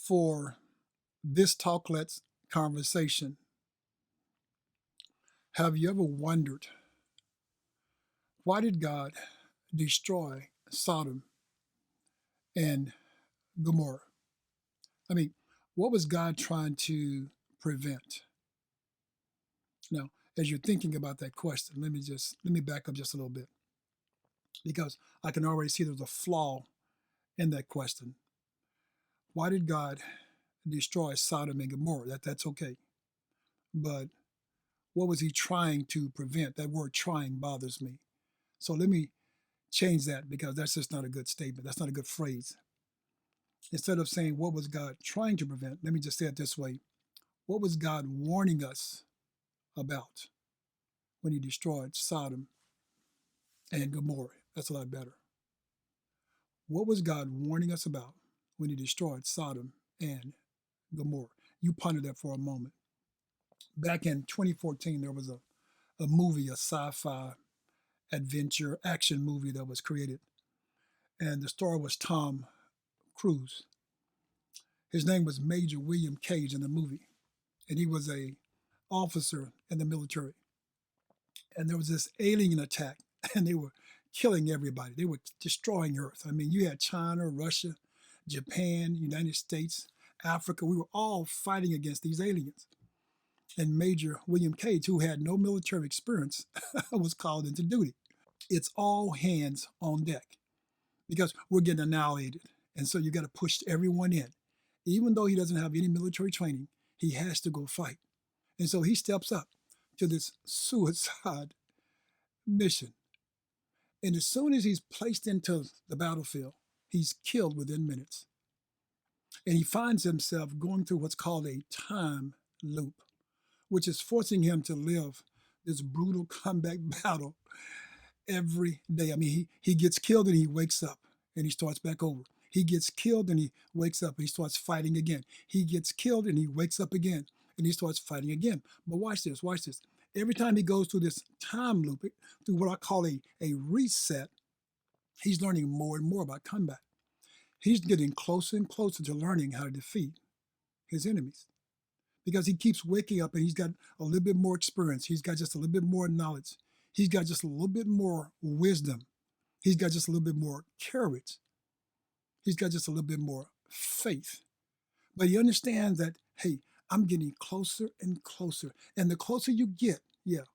for this talklet's conversation, have you ever wondered why did God destroy Sodom and Gomorrah? I mean, what was God trying to prevent? Now, as you're thinking about that question, let me back up just a little bit because I can already see there's a flaw in that question. Why did God destroy Sodom and Gomorrah? That's okay. But what was he trying to prevent? That word trying bothers me. So let me change that because that's just not a good statement. That's not a good phrase. Instead of saying what was God trying to prevent, let me just say it this way. What was God warning us about when he destroyed Sodom and Gomorrah? That's a lot better. What was God warning us about when he destroyed Sodom and Gomorrah? You ponder that for a moment. Back in 2014, there was a movie, a sci-fi adventure action movie that was created. And the star was Tom Cruise. His name was Major William Cage in the movie. And he was a officer in the military. And there was this alien attack and they were killing everybody. They were destroying Earth. I mean, you had China, Russia, Japan, United States, Africa. We were all fighting against these aliens. And Major William Cage, who had no military experience, was called into duty. It's all hands on deck because we're getting annihilated. And so you got to push everyone in. Even though he doesn't have any military training, he has to go fight. And so he steps up to this suicide mission. And as soon as he's placed into the battlefield, he's killed within minutes. And he finds himself going through what's called a time loop, which is forcing him to live this brutal comeback battle every day. I mean, he gets killed and he wakes up and he starts back over. He gets killed and he wakes up and he starts fighting again. He gets killed and he wakes up again and he starts fighting again. But watch this, watch this. Every time he goes through this time loop, through what I call a reset, he's learning more and more about combat. He's getting closer and closer to learning how to defeat his enemies because he keeps waking up and he's got a little bit more experience. He's got just a little bit more knowledge. He's got just a little bit more wisdom. He's got just a little bit more courage. He's got just a little bit more faith. But he understands that, hey, I'm getting closer and closer. And the closer you get, yeah,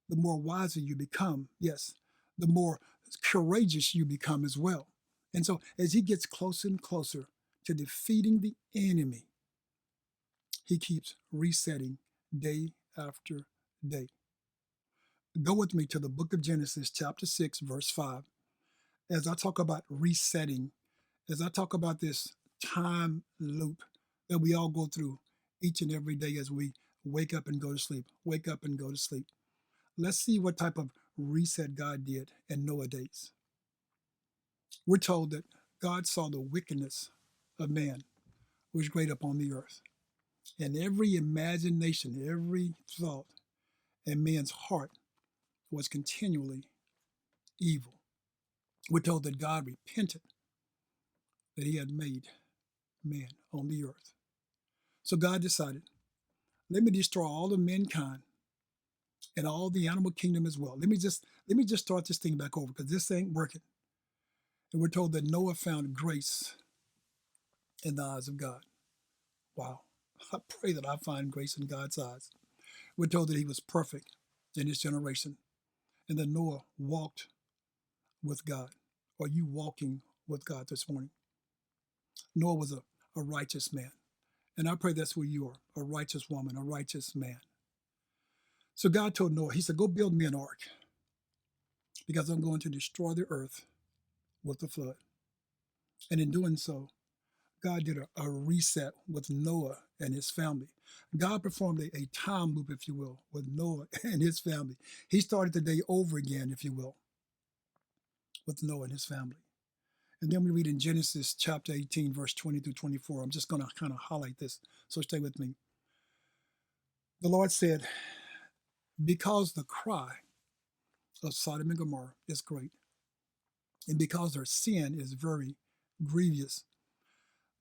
the more wiser you become. Yes, the more courageous you become as well. And so as he gets closer and closer to defeating the enemy, he keeps resetting day after day. Go with me to the book of Genesis, chapter 6, verse 5. As I talk about resetting, as I talk about this time loop that we all go through each and every day as we wake up and go to sleep, wake up and go to sleep. Let's see what type of reset God did in Noah's days. We're told that God saw the wickedness of man was great upon the earth. And every imagination, every thought in man's heart was continually evil. We're told that God repented that he had made man on the earth. So God decided, let me destroy all of mankind and all the animal kingdom as well. Let me just start this thing back over because this ain't working. And we're told that Noah found grace in the eyes of God. Wow. I pray that I find grace in God's eyes. We're told that he was perfect in his generation and that Noah walked with God. Are you walking with God this morning? Noah was a righteous man. And I pray that's where you are, a righteous woman, a righteous man. So God told Noah, he said, go build me an ark because I'm going to destroy the earth with the flood. And in doing so, God did a reset with Noah and his family. God performed a time loop, if you will, with Noah and his family. He started the day over again, if you will, with Noah and his family. And then we read in Genesis chapter 18, verse 20 through 24. I'm just going to kind of highlight this, so stay with me. The Lord said, because the cry of Sodom and Gomorrah is great, and because their sin is very grievous,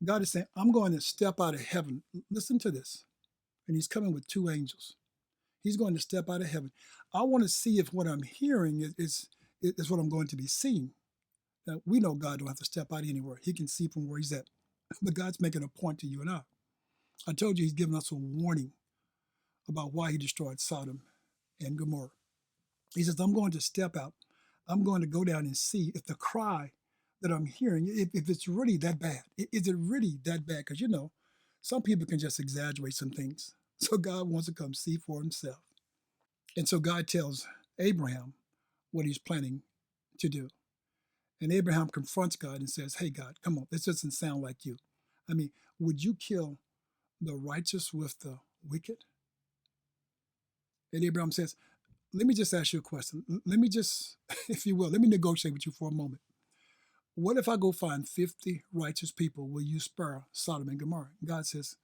God is saying, I'm going to step out of heaven. Listen to this. And he's coming with two angels. He's going to step out of heaven. I want to see if what I'm hearing is what I'm going to be seeing. Now, we know God don't have to step out anywhere. He can see from where he's at. But God's making a point to you and I. I told you he's giving us a warning about why he destroyed Sodom and Gomorrah. He says, I'm going to step out. I'm going to go down and see if the cry that I'm hearing, if it's really that bad. Is it really that bad? Because, some people can just exaggerate some things. So God wants to come see for himself. And so God tells Abraham what he's planning to do. And Abraham confronts God and says, hey, God, come on, this doesn't sound like you. I mean, would you kill the righteous with the wicked? And Abraham says, let me just ask you a question. Let me just, if you will, let me negotiate with you for a moment. What if I go find 50 righteous people? Will you spare Sodom and Gomorrah? God says,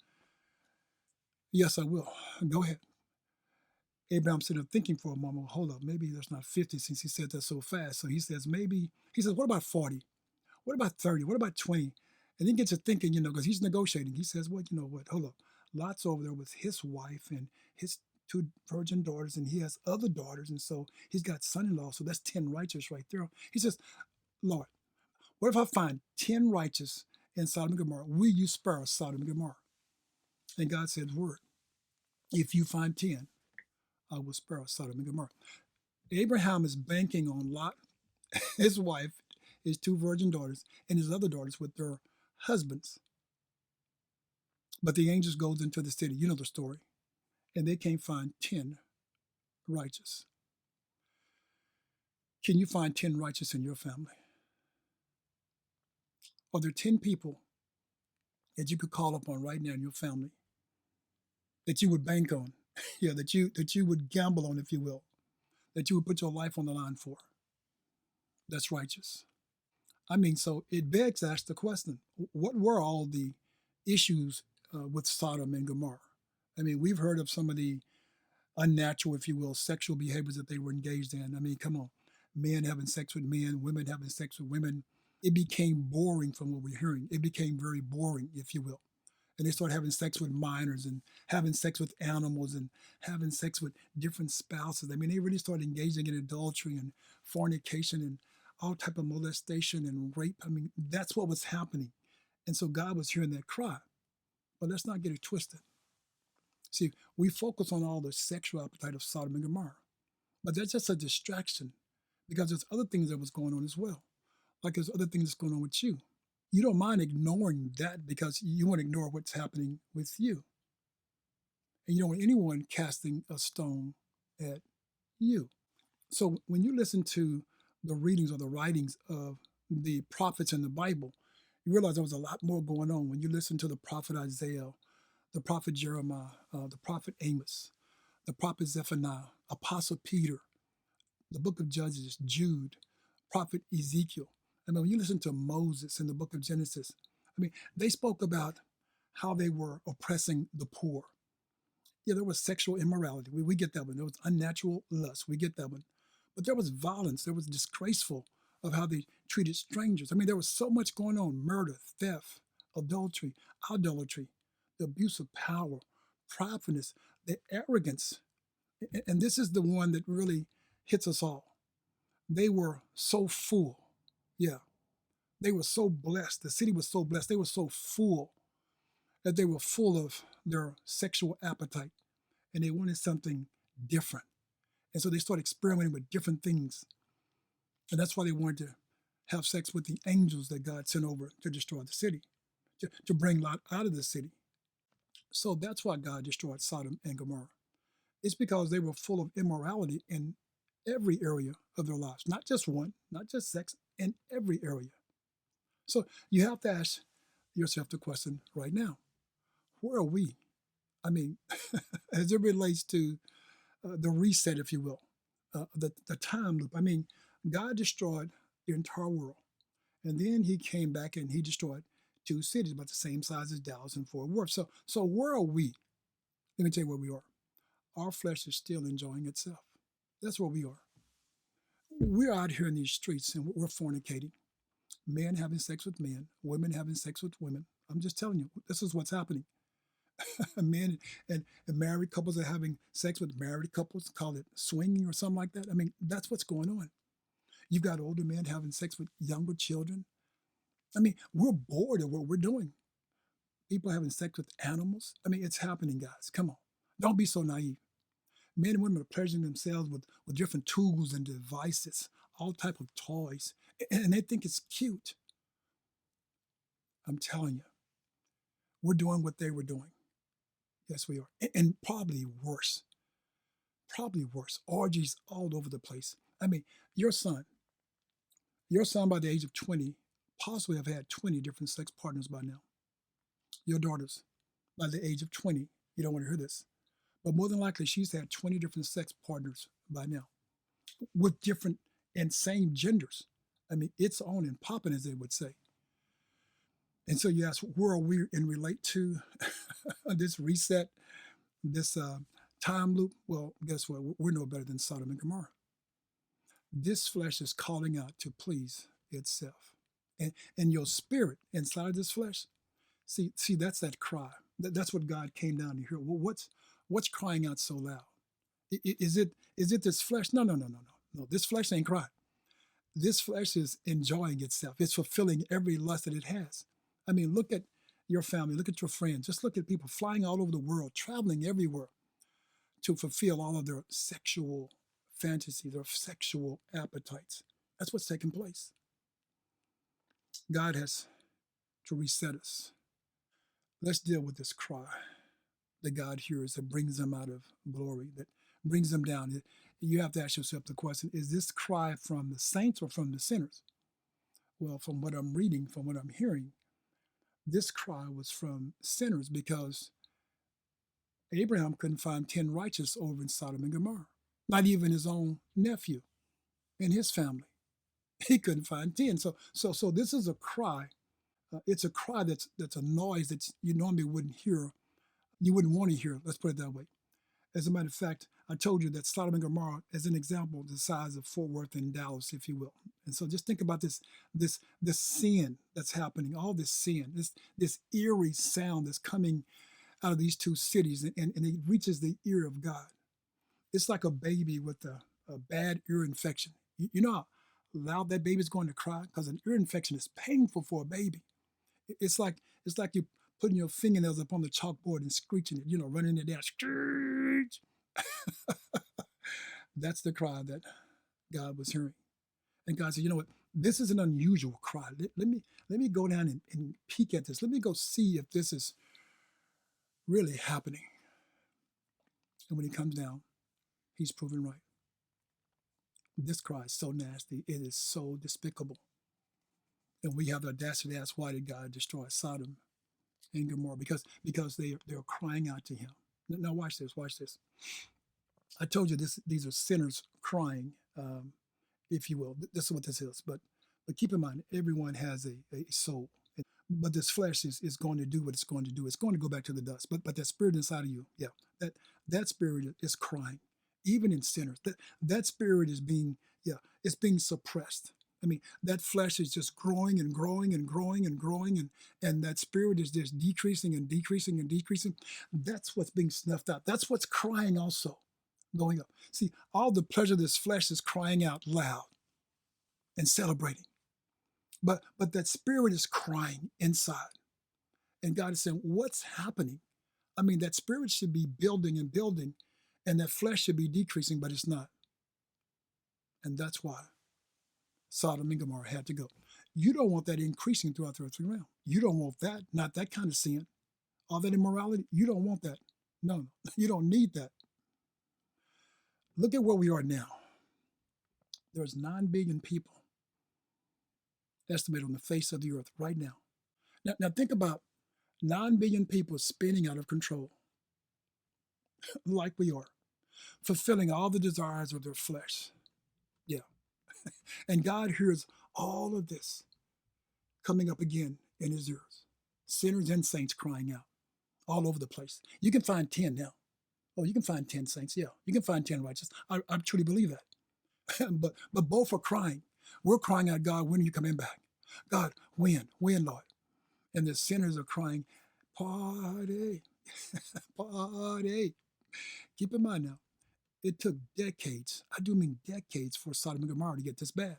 yes, I will. Go ahead. Abraham sitting there thinking for a moment, hold up, maybe there's not 50 since he said that so fast. So he says, what about 40? What about 30? What about 20? And he gets to thinking, because he's negotiating. He says, well, you know what? Hold up. Lot's over there with his wife and his two virgin daughters, and he has other daughters. And so he's got son-in-law. So that's 10 righteous right there. He says, Lord, what if I find 10 righteous in Sodom and Gomorrah? Will you spare Sodom and Gomorrah? And God said, word, if you find 10, I will spare Sodom and Gomorrah. Abraham is banking on Lot, his wife, his two virgin daughters, and his other daughters with their husbands. But the angels goes into the city, you know the story, and they can't find 10 righteous. Can you find 10 righteous in your family? Are there 10 people that you could call upon right now in your family that you would bank on? Yeah, that you would gamble on, if you will, that you would put your life on the line for? That's righteous. I mean, so it begs to ask the question, what were all the issues with Sodom and Gomorrah? I mean, we've heard of some of the unnatural, if you will, sexual behaviors that they were engaged in. I mean, come on, men having sex with men, women having sex with women. It became boring from what we're hearing. It became very boring, if you will. And they started having sex with minors and having sex with animals and having sex with different spouses. I mean, they really started engaging in adultery and fornication and all type of molestation and rape. I mean, that's what was happening. And so God was hearing that cry. But let's not get it twisted. See, we focus on all the sexual appetite of Sodom and Gomorrah. But that's just a distraction because there's other things that was going on as well. Like there's other things that's going on with you. You don't mind ignoring that because you want to ignore what's happening with you. And you don't want anyone casting a stone at you. So when you listen to the readings or the writings of the prophets in the Bible, you realize there was a lot more going on. When you listen to the prophet Isaiah, the prophet Jeremiah, the prophet Amos, the prophet Zephaniah, Apostle Peter, the book of Judges, Jude, prophet Ezekiel. I mean, when you listen to Moses in the book of Genesis, I mean, they spoke about how they were oppressing the poor. Yeah, there was sexual immorality. We get that one. There was unnatural lust. We get that one. But there was violence. There was disgraceful of how they treated strangers. I mean, there was so much going on: murder, theft, adultery, idolatry, the abuse of power, pridefulness, the arrogance. And this is the one that really hits us all. They were so full. Yeah, they were so blessed. The city was so blessed. They were so full that they were full of their sexual appetite and they wanted something different. And so they started experimenting with different things. And that's why they wanted to have sex with the angels that God sent over to destroy the city, to bring Lot out of the city. So that's why God destroyed Sodom and Gomorrah. It's because they were full of immorality in every area of their lives, not just one, not just sex, in every area. So you have to ask yourself the question right now, where are we? I mean, as it relates to the reset, if you will, the time loop. I mean, God destroyed the entire world. And then he came back and he destroyed two cities about the same size as Dallas and Fort Worth. So where are we? Let me tell you where we are. Our flesh is still enjoying itself. That's where we are. We're out here in these streets and we're fornicating. Men having sex with men, women having sex with women, I'm just telling you, this is what's happening. Men and married couples are having sex with married couples, call it swinging or something like that. I mean, that's what's going on. You've got older men having sex with younger children. I mean, we're bored of what we're doing. People having sex with animals. I mean, it's happening, guys. Come on. Don't be so naive. Men and women are pleasuring themselves with different tools and devices, all type of toys, and they think it's cute. I'm telling you, we're doing what they were doing. Yes, we are. And probably worse. Probably worse. Orgies all over the place. I mean, your son by the age of 20 possibly have had 20 different sex partners by now. Your daughters by the age of 20, you don't want to hear this, but more than likely she's had 20 different sex partners by now with different and same genders. I mean, it's on and popping, as they would say. And so you ask, where are we in relate to this reset, this time loop? Well, guess what? We're no better than Sodom and Gomorrah. This flesh is calling out to please itself. And your spirit inside of this flesh, see, that's that cry. That's what God came down to hear. Well, what's crying out so loud? Is it this flesh? No. This flesh ain't crying. This flesh is enjoying itself. It's fulfilling every lust that it has. I mean, look at your family, look at your friends, just look at people flying all over the world, traveling everywhere to fulfill all of their sexual fantasies or sexual appetites. That's what's taking place. God has to reset us. Let's deal with this cry that God hears, that brings them out of glory, that brings them down. You have to ask yourself the question, is this cry from the saints or from the sinners? Well, from what I'm reading, from what I'm hearing, this cry was from sinners, because Abraham couldn't find 10 righteous over in Sodom and Gomorrah, not even his own nephew and his family. He couldn't find 10. So this is a cry. It's a cry that's a noise that you normally wouldn't hear. You wouldn't want to hear. Let's put it that way. As a matter of fact, I told you that Sodom and Gomorrah, as an example, the size of Fort Worth and Dallas, if you will. And so just think about this sin that's happening, all this sin, this eerie sound that's coming out of these two cities, and it reaches the ear of God. It's like a baby with a bad ear infection. You know how loud that baby's going to cry? Because an ear infection is painful for a baby. It's like you putting your fingernails up on the chalkboard and screeching it, running it down. Screech! That's the cry that God was hearing. And God said, you know what? This is an unusual cry. Let me go down and peek at this. Let me go see if this is really happening. And when he comes down, he's proven right. This cry is so nasty. It is so despicable. And we have the audacity to ask, why did God destroy Sodom and Gomorrah? Because they're crying out to him. Now watch this. I told you these are sinners crying, if you will. This is what this is. But keep in mind, everyone has a soul. But this flesh is going to do what it's going to do. It's going to go back to the dust. But that spirit inside of you, yeah, that spirit is crying, even in sinners. That spirit is being suppressed. I mean, that flesh is just growing and growing and growing and growing, and that spirit is just decreasing and decreasing and decreasing. That's what's being snuffed out. That's what's crying also, going up. See, all the pleasure of this flesh is crying out loud and celebrating. But that spirit is crying inside. And God is saying, what's happening? I mean, that spirit should be building and building, and that flesh should be decreasing, but it's not. And that's why Sodom and Gomorrah had to go. You don't want that increasing throughout the earthly realm. You don't want that, not that kind of sin. All that immorality, you don't want that. No, you don't need that. Look at where we are now. There's 9 billion people estimated on the face of the earth right now. Now think about 9 billion people spinning out of control, like we are, fulfilling all the desires of their flesh. Yeah. And God hears all of this coming up again in his ears. Sinners and saints crying out all over the place. You can find 10 now. Oh, you can find 10 saints. Yeah, you can find 10 righteous. I truly believe that. but both are crying. We're crying out, God, when are you coming back? God, when, Lord? And the sinners are crying, party, party. Keep in mind now, it took decades, I do mean decades, for Sodom and Gomorrah to get this bad.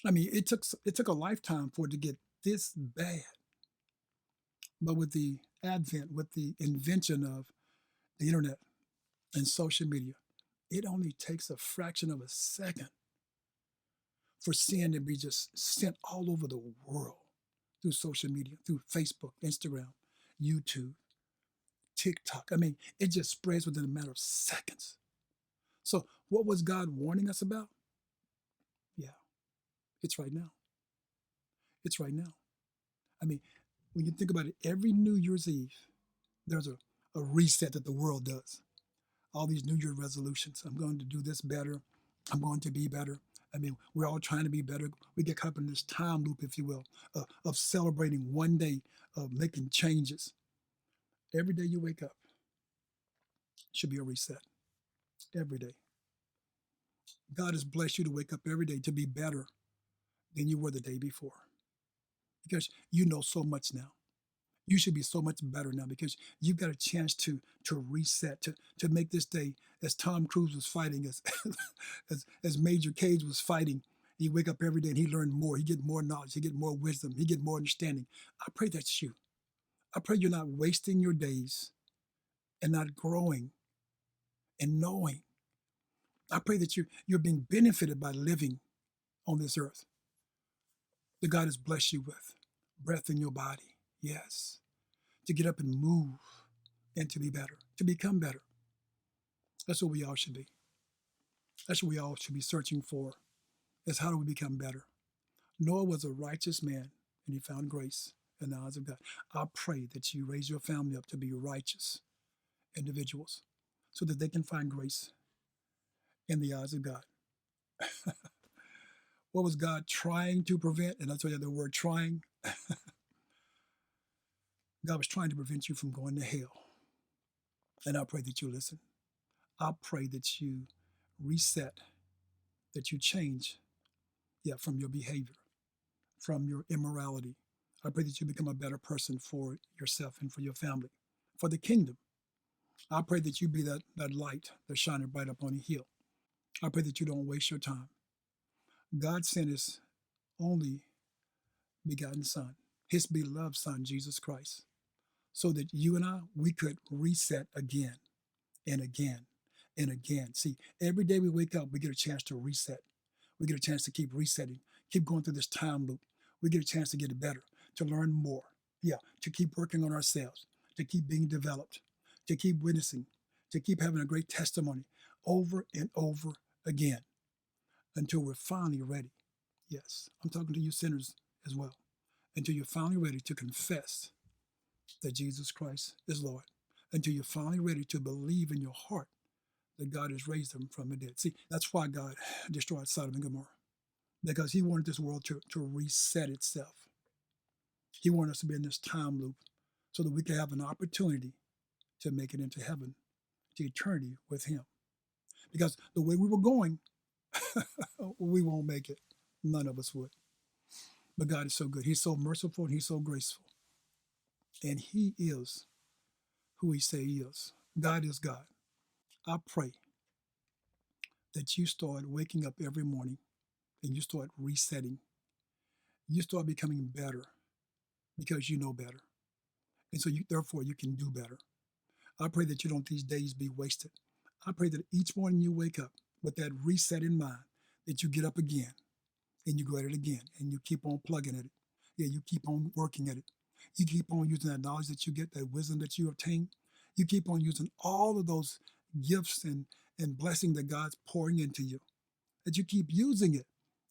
I mean, it took a lifetime for it to get this bad. But with the advent, with the invention of the internet and social media, it only takes a fraction of a second for sin to be just sent all over the world through social media, through Facebook, Instagram, YouTube, TikTok. I mean, it just spreads within a matter of seconds. So, what was God warning us about? Yeah, it's right now. It's right now. I mean, when you think about it, every New Year's Eve, there's a reset that the world does. All these New Year resolutions. I'm going to do this better. I'm going to be better. I mean, we're all trying to be better. We get caught up in this time loop, if you will, of celebrating one day, of making changes. Every day you wake up should be a reset. Every day. God has blessed you to wake up every day to be better than you were the day before. Because you know so much now. You should be so much better now because you've got a chance to reset, to make this day, as Tom Cruise was fighting, as Major Cage was fighting. He wake up every day and he learned more. He get more knowledge. He get more wisdom. He get more understanding. I pray that's you. I pray you're not wasting your days and not growing and knowing. I pray that you're being benefited by living on this earth that God has blessed you with. Breath in your body. Yes. To get up and move and to be better, to become better. That's what we all should be. That's what we all should be searching for, is how do we become better? Noah was a righteous man and he found grace in the eyes of God. I pray that you raise your family up to be righteous individuals so that they can find grace in the eyes of God. What was God trying to prevent? And I'll tell you the word trying. God was trying to prevent you from going to hell. And I pray that you listen. I pray that you reset, that you change, from your behavior, from your immorality. I pray that you become a better person for yourself and for your family, for the kingdom. I pray that you be that light that's shining bright up on a hill. I pray that you don't waste your time. God sent his only begotten Son, his beloved Son, Jesus Christ, so that you and I, we could reset again and again and again. See, every day we wake up, we get a chance to reset. We get a chance to keep resetting, keep going through this time loop. We get a chance to get better, to learn more. To keep working on ourselves, to keep being developed, to keep witnessing, to keep having a great testimony over and over again until we're finally ready. Yes, I'm talking to you sinners as well. Until you're finally ready to confess that Jesus Christ is Lord. Until you're finally ready to believe in your heart that God has raised them from the dead. See, that's why God destroyed Sodom and Gomorrah. Because he wanted this world to reset itself. He wanted us to be in this time loop so that we could have an opportunity to make it into heaven, to eternity with him. Because the way we were going, we won't make it. None of us would. But God is so good. He's so merciful and he's so graceful. And he is who he say he is. God is God. I pray that you start waking up every morning and you start resetting. You start becoming better because you know better. And so therefore you can do better. I pray that you don't these days be wasted. I pray that each morning you wake up with that reset in mind, that you get up again and you go at it again and you keep on plugging at it. You keep on working at it. You keep on using that knowledge that you get, that wisdom that you obtain. You keep on using all of those gifts and blessing that God's pouring into you, that you keep using it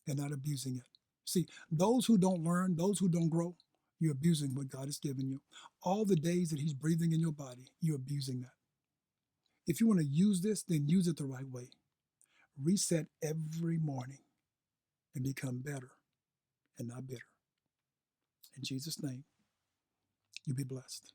and not abusing it. See, those who don't learn, those who don't grow, you're abusing what God has given you. All the days that he's breathing in your body, you're abusing that. If you want to use this, then use it the right way. Reset every morning and become better and not bitter. In Jesus' name, you be blessed.